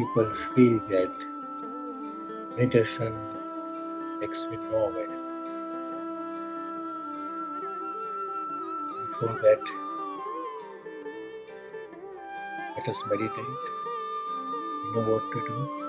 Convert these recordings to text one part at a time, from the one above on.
People feel that meditation takes me nowhere. Before that, let us meditate. You know what to do.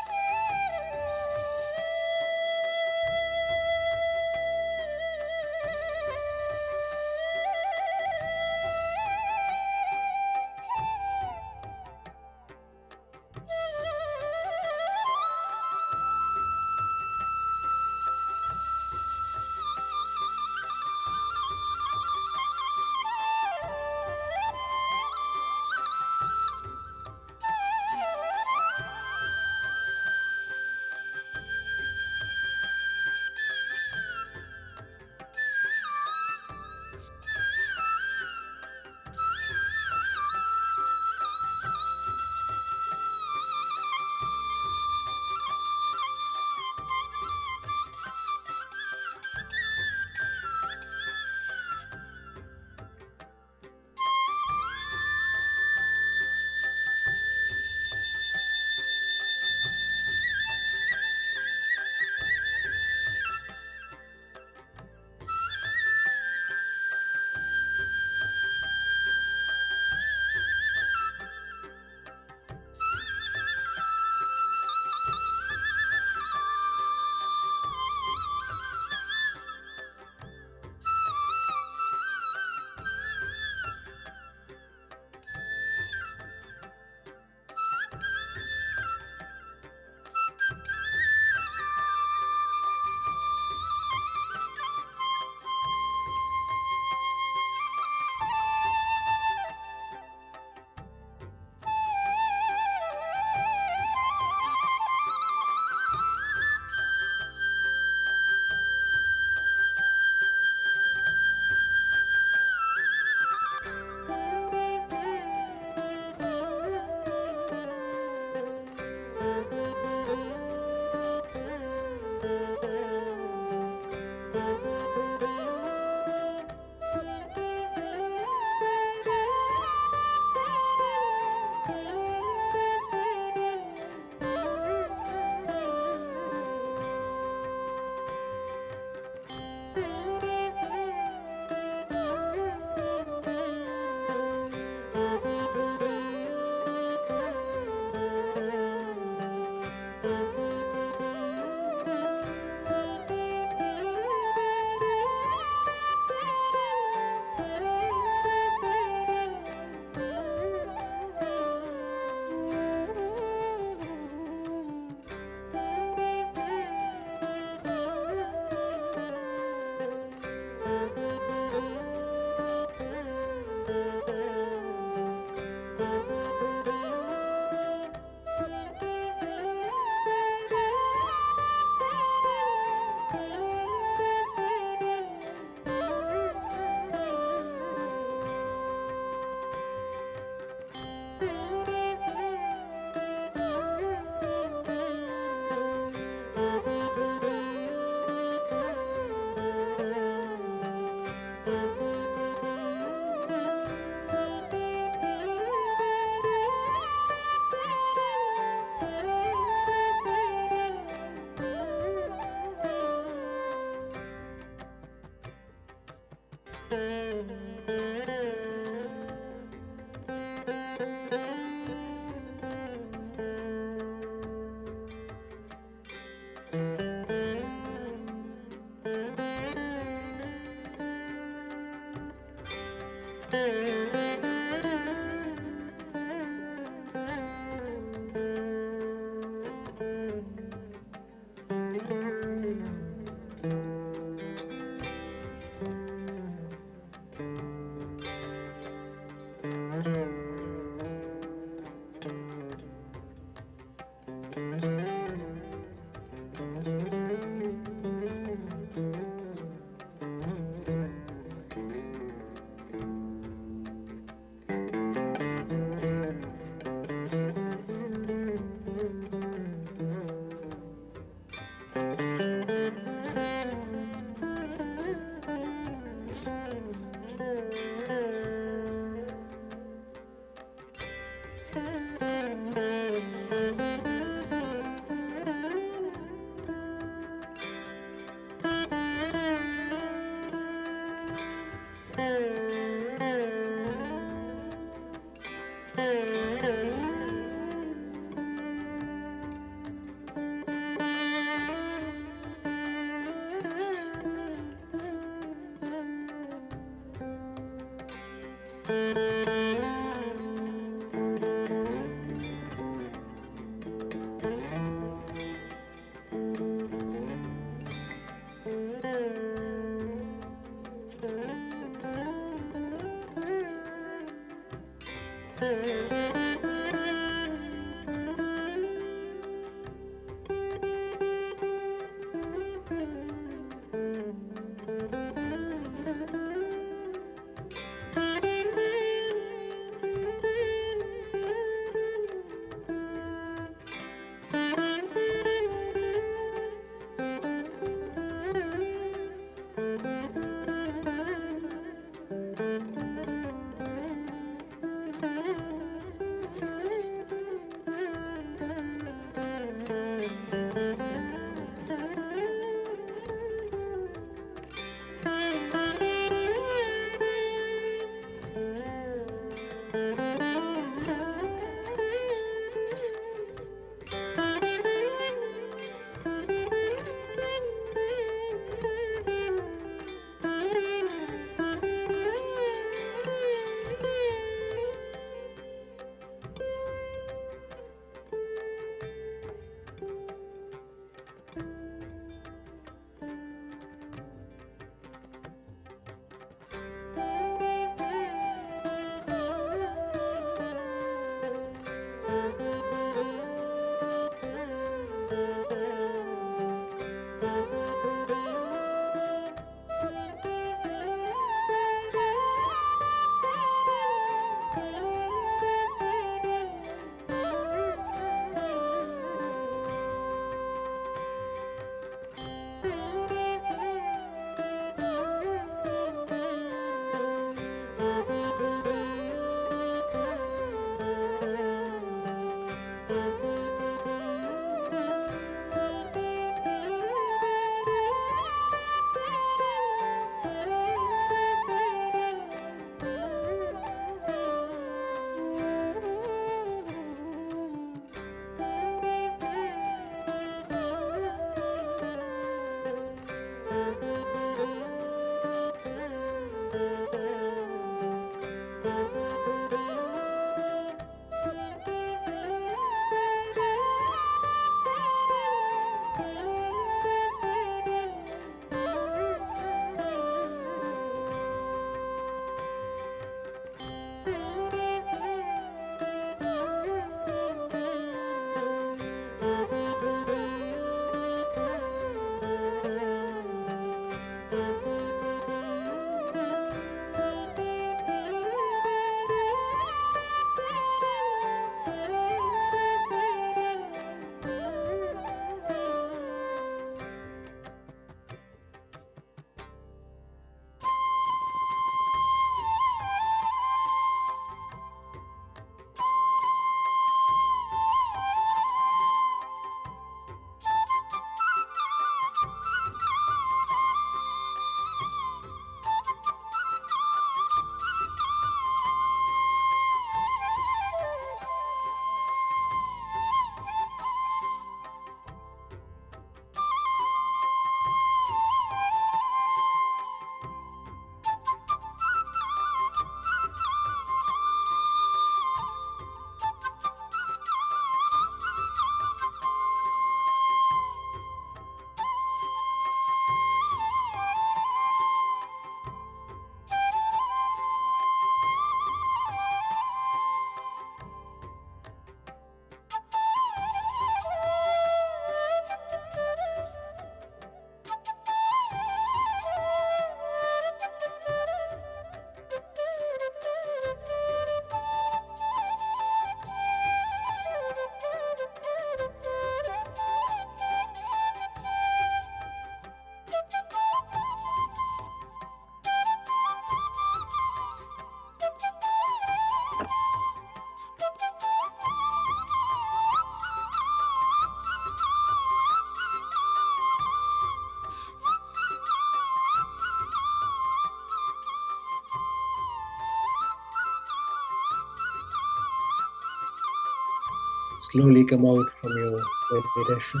Slowly come out from your meditation.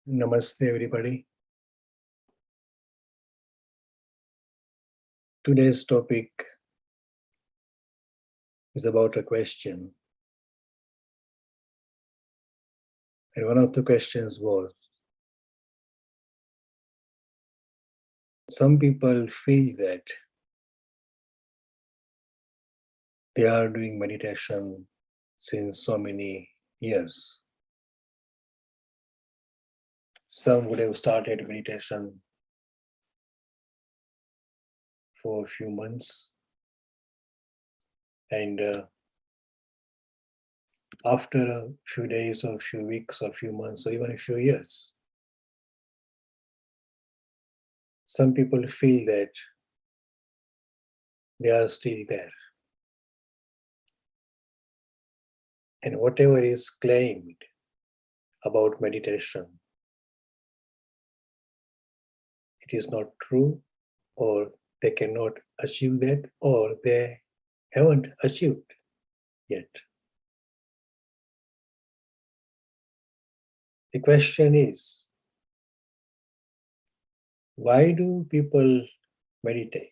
Namaste, everybody. Today's topic is about a question. And one of the questions was, some people feel that they are doing meditation since so many years. Some would have started meditation for a few months, and after a few days or a few weeks or a few months or even a few years, some people feel that they are still there. And whatever is claimed about meditation, it is not true, or they cannot achieve that, or they haven't achieved yet. The question is, why do people meditate?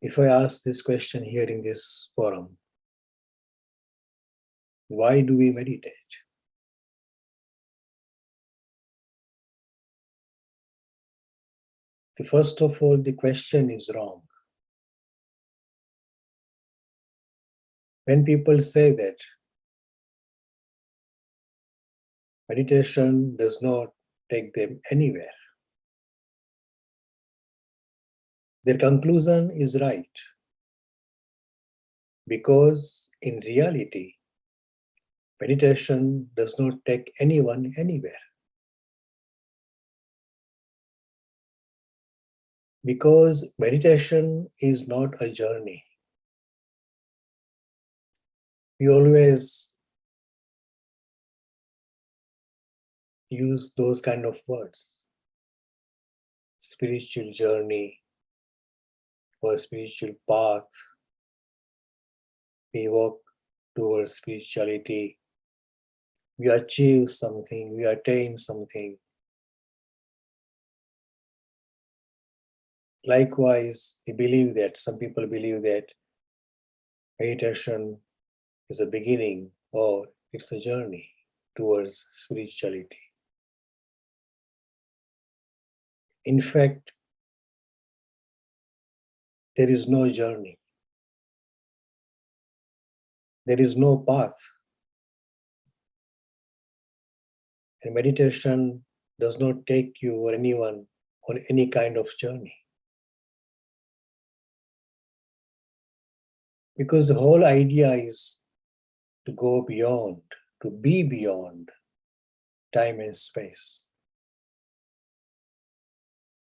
If I ask this question here in this forum, why do we meditate? First of all, the question is wrong. When people say that meditation does not take them anywhere, their conclusion is right. Because in reality, meditation does not take anyone anywhere. Because meditation is not a journey. We always use those kind of words. Spiritual journey or spiritual path. We walk towards spirituality. We achieve something, we attain something. Likewise, we believe that, some people believe that meditation is a beginning or it's a journey towards spirituality. In fact, there is no journey. There is no path. And meditation does not take you or anyone on any kind of journey. Because the whole idea is to go beyond, to be beyond time and space.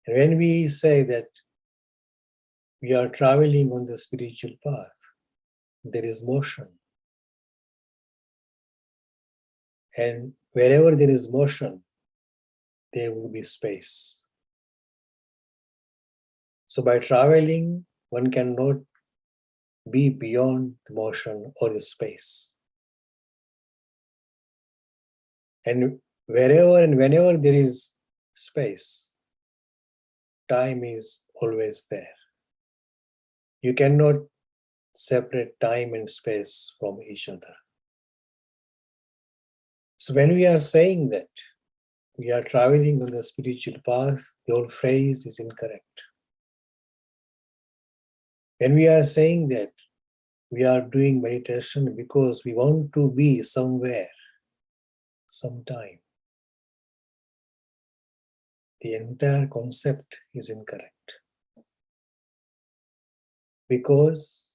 And when we say that we are traveling on the spiritual path, there is motion. And wherever there is motion, there will be space. So by traveling, one cannot be beyond the motion or the space. And wherever and whenever there is space, time is always there. You cannot separate time and space from each other. So when we are saying that we are traveling on the spiritual path, the whole phrase is incorrect. When we are saying that we are doing meditation because we want to be somewhere, sometime, the entire concept is incorrect. Because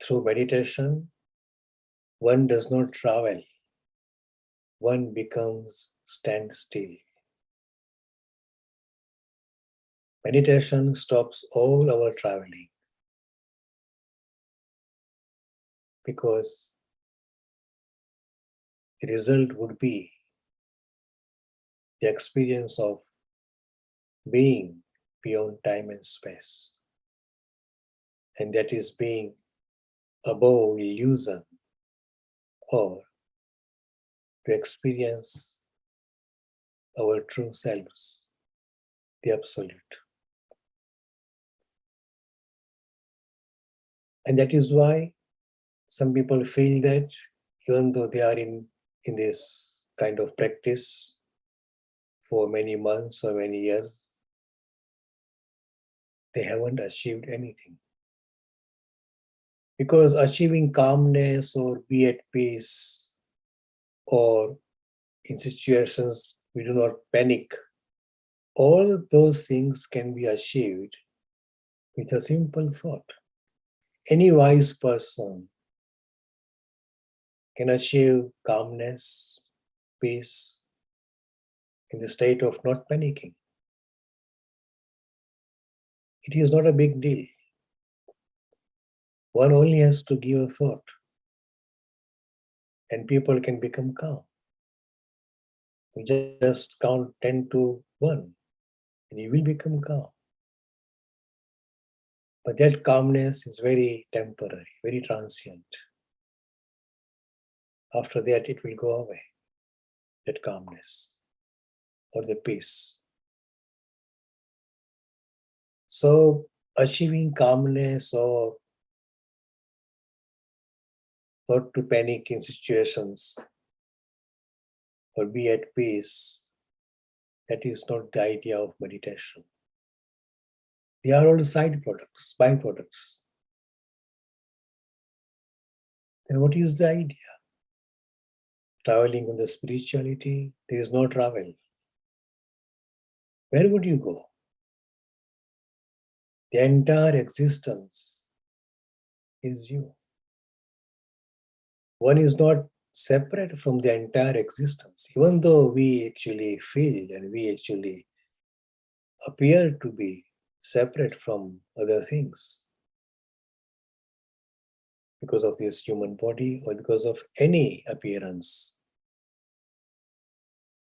through meditation, one does not travel, one becomes standstill. Meditation stops all our traveling because the result would be the experience of being beyond time and space. And that is being above illusion, or to experience our true selves, the absolute. And that is why some people feel that even though they are in this kind of practice for many months or many years, they haven't achieved anything. Because achieving calmness or be at peace, or in situations we do not panic, all of those things can be achieved with a simple thought. Any wise person can achieve calmness, peace, in the state of not panicking. It is not a big deal. One only has to give a thought, and people can become calm. You just count 10 to 1, and you will become calm. But that calmness is very temporary, very transient. After that, it will go away, that calmness or the peace. So, achieving calmness or not to panic in situations or be at peace, that is not the idea of meditation. They are all side products, byproducts. Then what is the idea? Traveling on the spirituality, there is no travel. Where would you go? The entire existence is you. One is not separate from the entire existence, even though we actually feel and we actually appear to be separate from other things because of this human body or because of any appearance.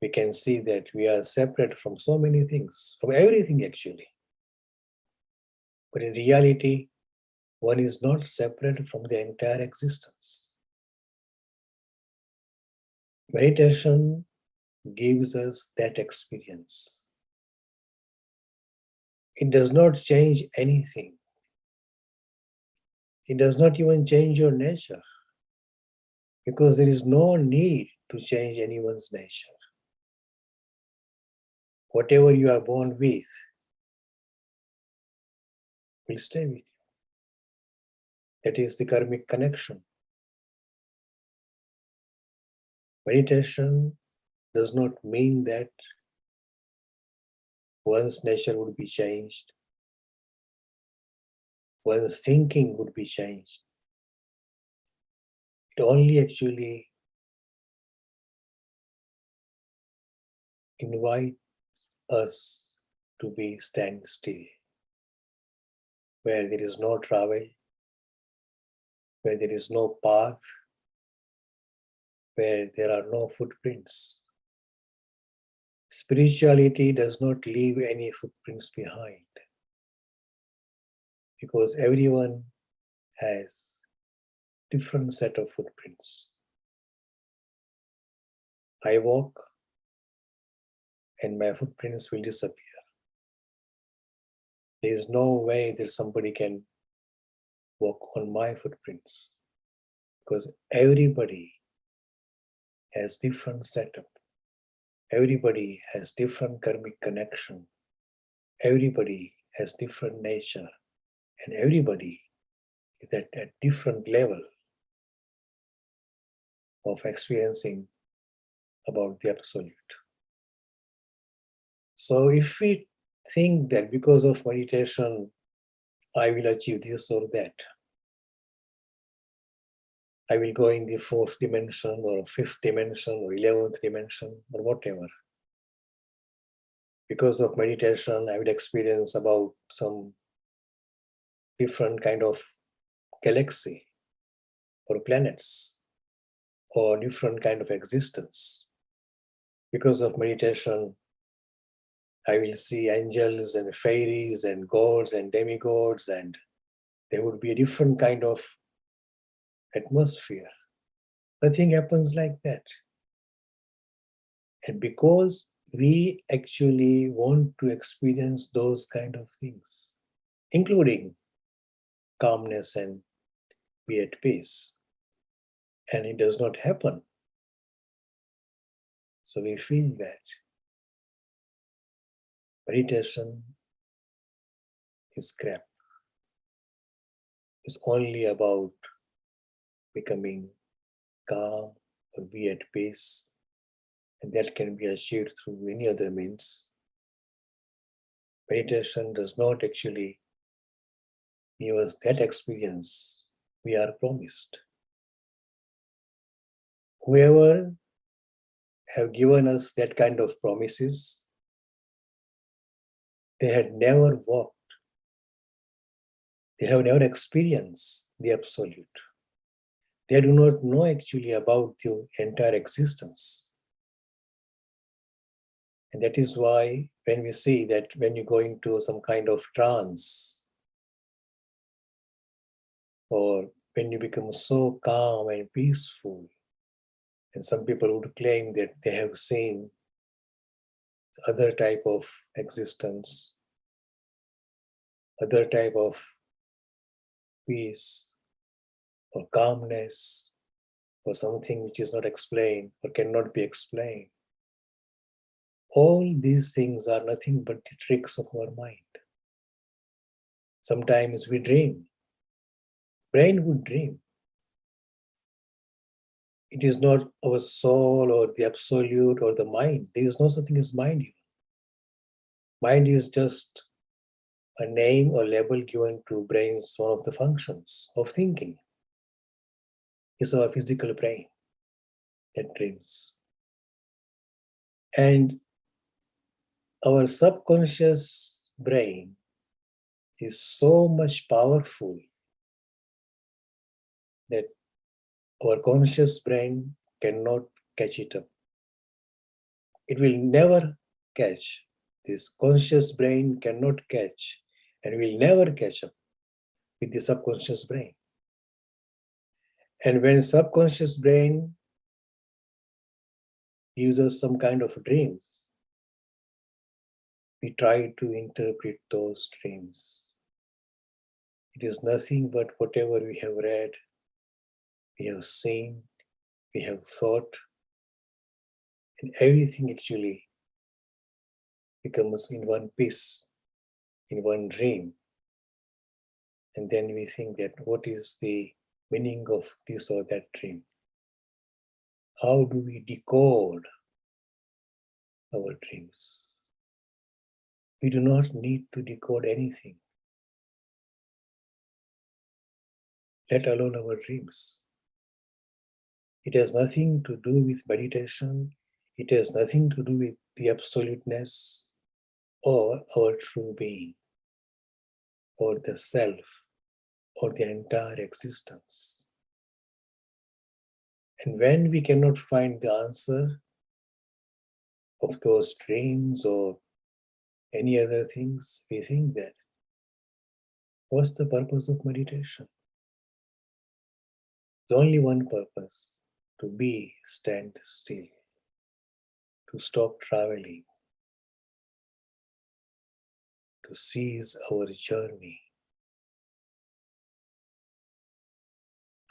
We can see that we are separate from so many things, from everything actually. But in reality, one is not separate from the entire existence. Meditation gives us that experience. It does not change anything. It does not even change your nature, because there is no need to change anyone's nature. Whatever you are born with will stay with you. That is the karmic connection. Meditation does not mean that one's nature would be changed, one's thinking would be changed. It only actually invites us to be standstill, where there is no travel, where there is no path, where there are no footprints. Spirituality does not leave any footprints behind. because everyone has different set of footprints. I walk and my footprints will disappear. There is no way that somebody can walk on my footprints because everybody has different setup. Everybody has different karmic connection. Everybody has different nature, and everybody is at a different level of experiencing about the absolute. So if we think that because of meditation, I will achieve this or that, I will go in the fourth dimension or fifth dimension or 11th dimension or whatever. Because of meditation, I will experience about some different kind of galaxy or planets or different kind of existence. Because of meditation, I will see angels and fairies and gods and demigods, and there would be a different kind of atmosphere. Nothing happens like that. And because we actually want to experience those kind of things, including calmness and be at peace, and it does not happen. So we feel that meditation is crap. It's only about becoming calm or be at peace, and that can be achieved through any other means. Meditation does not actually give us that experience we are promised. Whoever have given us that kind of promises, they had never walked. They have never experienced the absolute. They do not know actually about the entire existence. And that is why when we see that when you go into some kind of trance, or when you become so calm and peaceful, and some people would claim that they have seen other type of existence, other type of peace or calmness or something which is not explained or cannot be explained. All these things are nothing but the tricks of our mind. Sometimes we dream. Brain would dream. It is not our soul or the absolute or the mind. There is no such thing as mind. Mind is just a name or label given to brain's one of the functions of thinking. It's our physical brain that dreams. And our subconscious brain is so much powerful that our conscious brain cannot catch it up. It will never catch. This conscious brain cannot catch and will never catch up with the subconscious brain. And when subconscious brain gives us some kind of dreams, we try to interpret those dreams. It is nothing but whatever we have read, we have seen, we have thought, and everything actually becomes in one piece, in one dream. And then we think that what is the meaning of this or that dream? How do we decode our dreams? We do not need to decode anything, let alone our dreams. It has nothing to do with meditation. It has nothing to do with the absoluteness or our true being or the self or the entire existence. And when we cannot find the answer of those dreams or any other things, we think that What's the purpose of meditation? There's only one purpose: to be, stand still, to stop traveling, to seize our journey,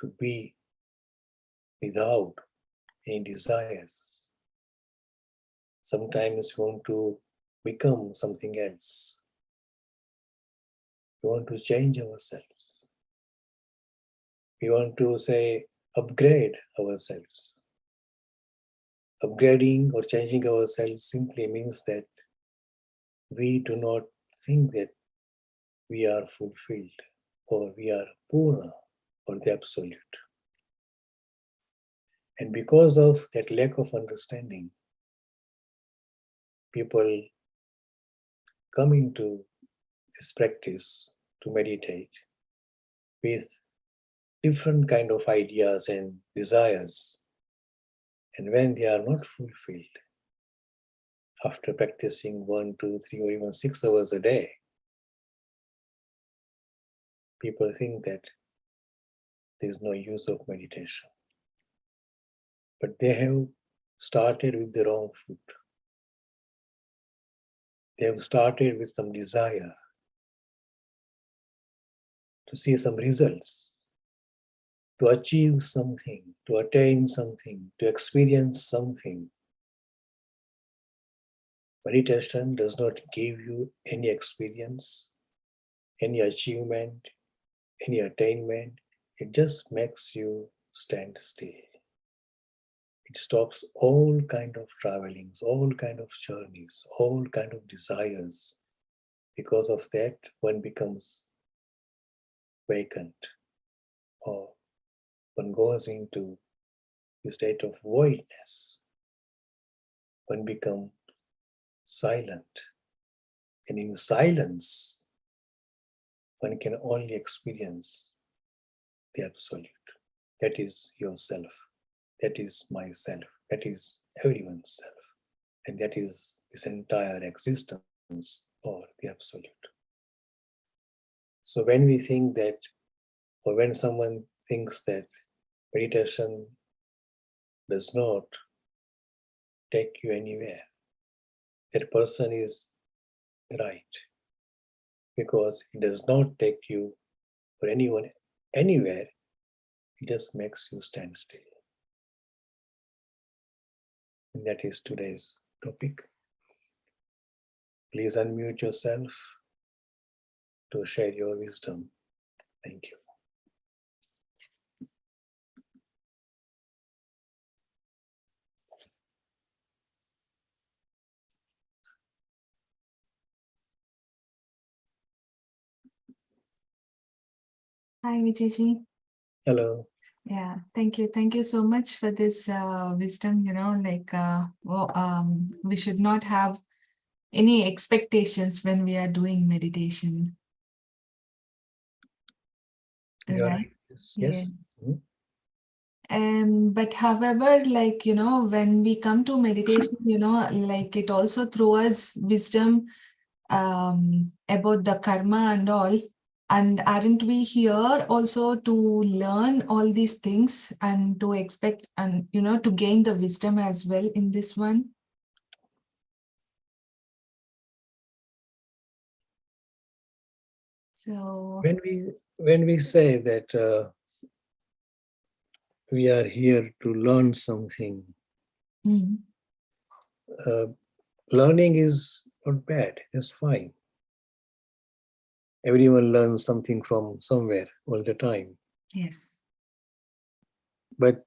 to be without any desires. Sometimes we want to become something else. We want to change ourselves. We want to say, upgrade ourselves. Upgrading or changing ourselves simply means that we do not think that we are fulfilled or we are Purna or the Absolute. And because of that lack of understanding, people come into this practice to meditate with different kind of ideas and desires. And when they are not fulfilled, after practicing 1, 2, 3, or even 6 hours a day, people think that there is no use of meditation. But they have started with the wrong foot. They have started with some desire to see some results, to achieve something, to attain something, to experience something. Meditation does not give you any experience, any achievement, any attainment. It just makes you stand still. It stops all kind of travelings, all kind of journeys, all kind of desires. Because of that, one becomes vacant, or one goes into the state of voidness. One becomes silent. And in silence, one can only experience the Absolute. That is yourself. That is myself. That is everyone's self. And that is this entire existence or the Absolute. So when we think that, or when someone thinks that meditation does not take you anywhere, that person is right. Because it does not take you or anyone anywhere, it just makes you stand still. And that is today's topic. Please unmute yourself to share your wisdom. Thank you. Hi, Vijay. Hello. Yeah, thank you. Thank you so much for this wisdom. We should not have any expectations when we are doing meditation, You're right? right. Yes. Yeah. Yes. Mhm. But however, when we come to meditation, it also throws us wisdom about the karma and all. And aren't we here also to learn all these things and to expect and, to gain the wisdom as well in this one? So, When we say that we are here to learn something, mm, uh, learning is not bad. It's fine. Everyone learns something from somewhere all the time. yes. But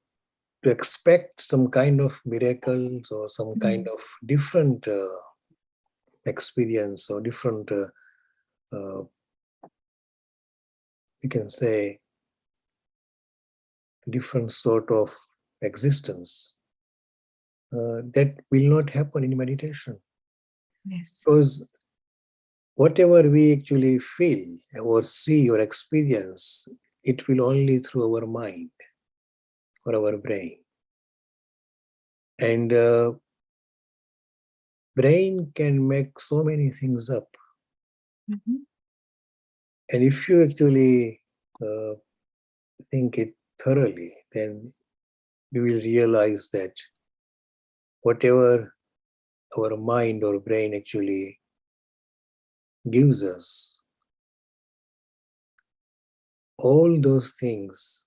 to expect some kind of miracles or some kind Mm, of different experience or different, you can say, different sort of existence, that will not happen in meditation. yes. Because whatever we actually feel or see or experience, it will only through our mind or our brain. And brain can make so many things up. Mhm. And if you actually think it thoroughly, then you will realize that whatever our mind or brain actually gives us, all those things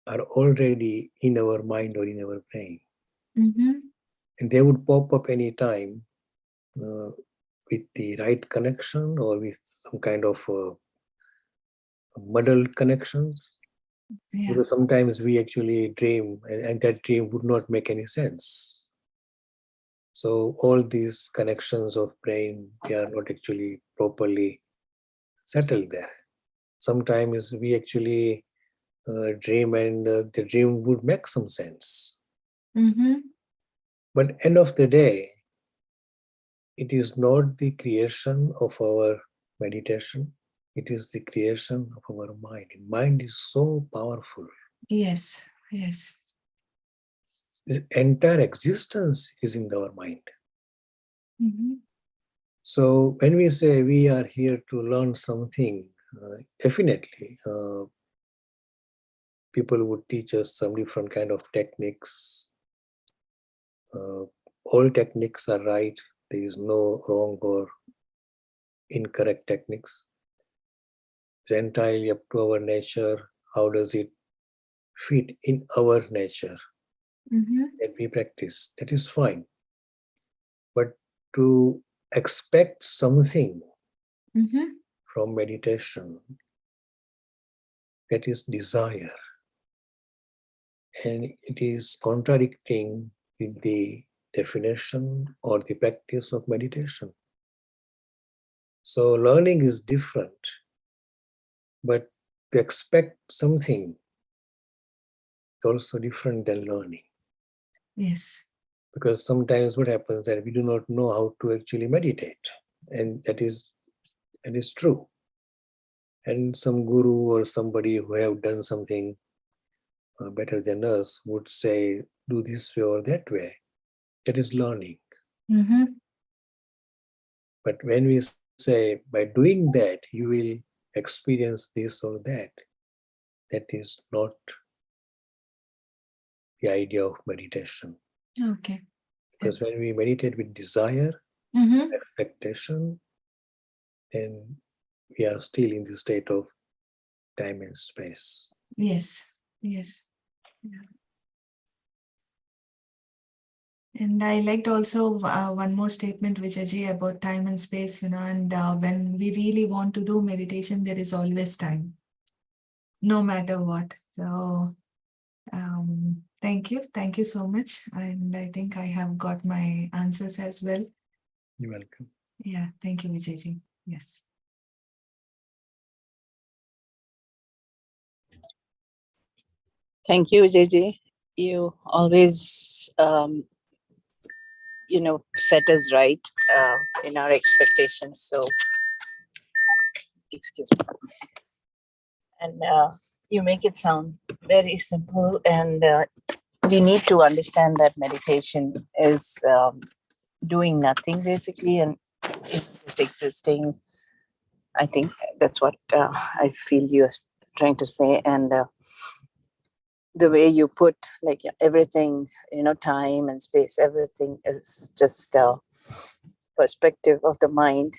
are already in our mind or in our brain. Mm-hmm. And they would pop up anytime uh, with the right connection or with some kind of muddled connections. Yeah. Because sometimes we actually dream and that dream would not make any sense. So all these connections of brain, they are not actually properly settled there. Sometimes we actually dream and the dream would make some sense. Mm-hmm. But end of the day, it is not the creation of our meditation. It is the creation of our mind. Mind is so powerful. Yes. Yes. This entire existence is in our mind. Mm-hmm. So when we say we are here to learn something, definitely people would teach us some different kind of techniques. Uh, all techniques are right. There is no wrong or incorrect techniques. It's entirely up to our nature. How does it fit in our nature Mm-hmm. that we practice? That is fine. But to expect something Mm-hmm. from meditation, that is desire. And it is contradicting with the definition or the practice of meditation. So learning is different, but to expect something is also different than learning. Yes. Because sometimes what happens that we do not know how to actually meditate, and that is true. And some guru or somebody who have done something better than us would say, do this way or that way. That is learning. Mm-hmm. But when we say by doing that, you will experience this or that, that is not the idea of meditation. Okay. Because when we meditate with desire, Mm-hmm. expectation, then we are still in the state of time and space. Yes. Yes. Yeah. And I liked also one more statement, Vijayji, about time and space, and when we really want to do meditation, there is always time, no matter what. So, thank you. Thank you so much. And I think I have got my answers as well. You're welcome. Yeah. Thank you, Vijayji. Yes. Thank you, JJ. You always, set us right in our expectations. So, excuse me. And you make it sound very simple. And we need to understand that meditation is doing nothing basically and just existing. I think that's what I feel you're trying to say. And the way you put like everything, time and space, everything is just perspective of the mind.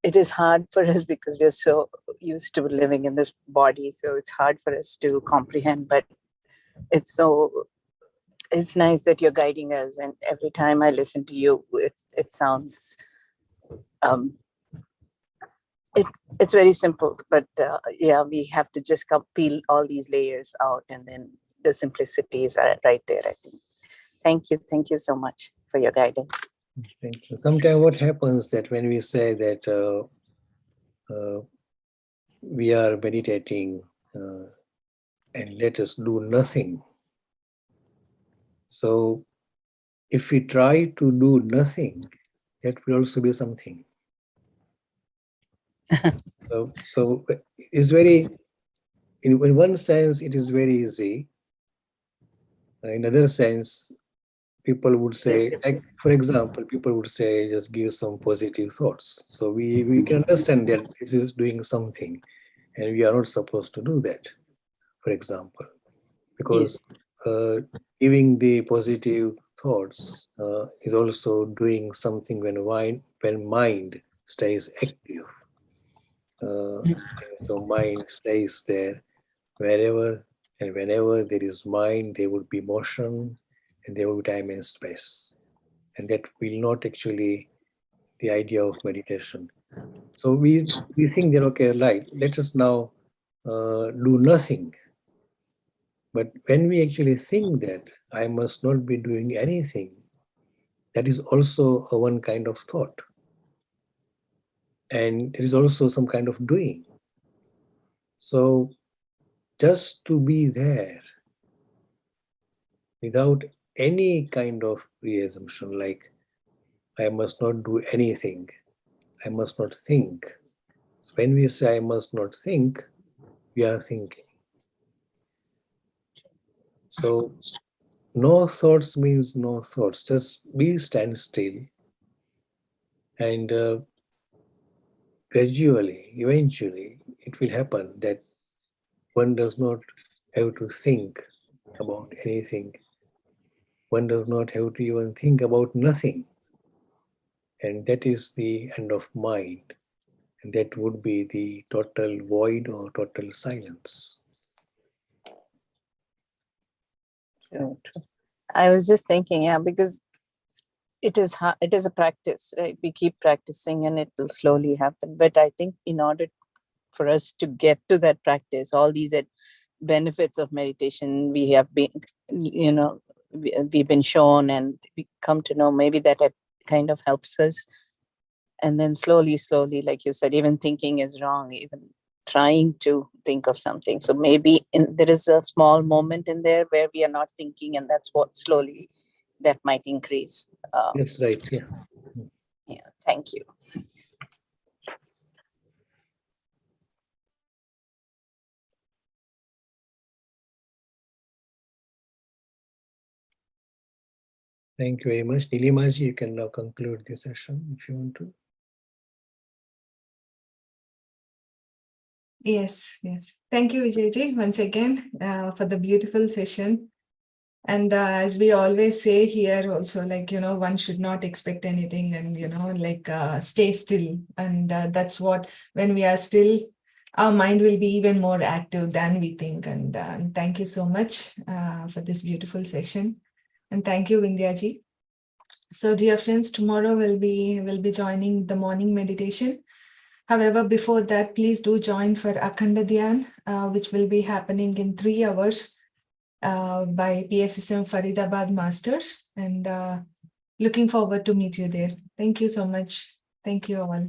It is hard for us because we're so used to living in this body, so it's hard for us to comprehend, but it's so it's nice that you're guiding us, and every time I listen to you, it sounds um it's very simple, but yeah, we have to just peel all these layers out, and then the simplicities are right there, I think. Thank you so much for your guidance. Thank you. Sometimes what happens that when we say that we are meditating and let us do nothing. So if we try to do nothing, that will also be something. So it's very, in one sense, it is very easy. In another sense, people would say, like, for example, people would say, just give some positive thoughts. So we can understand that this is doing something, and we are not supposed to do that, for example, because giving the positive thoughts is also doing something when mind stays active. So mind stays there wherever and whenever there is mind, there would be motion and there will be time and space. And that will not actually the idea of meditation. So we think that, okay, right, let us now do nothing. But when we actually think that I must not be doing anything, that is also a one kind of thought. And there is also some kind of doing. So just to be there without any kind of pre-assumption, like I must not do anything, I must not think. So when we say I must not think, we are thinking. So no thoughts means no thoughts. Just be stand still, and gradually, eventually, it will happen that one does not have to think about anything. One does not have to even think about nothing. And that is the end of mind. And that would be the total void or total silence. True, true. I was just thinking, yeah, because it is a practice, right? We keep practicing and it will slowly happen. But I think in order for us to get to that practice, all these benefits of meditation we have been, we've been shown and we come to know, maybe that it kind of helps us. And then slowly, like you said, even thinking is wrong, even trying to think of something. So maybe there is a small moment in there where we are not thinking, and that's what slowly that might increase. That's right, yeah. Yeah, thank you. Thank you very much. Nilimaji, you can now conclude the session if you want to. Yes. Thank you, Vijayji, once again for the beautiful session. And as we always say here also, like, one should not expect anything and, stay still. And that's what, when we are still, our mind will be even more active than we think. And thank you so much for this beautiful session. And thank you, Vindhyaji. So, dear friends, tomorrow we'll be joining the morning meditation. However, before that, please do join for Akhanda Dhyan, which will be happening in 3 hours by PSSM Faridabad Masters. And looking forward to meet you there. Thank you so much. Thank you all.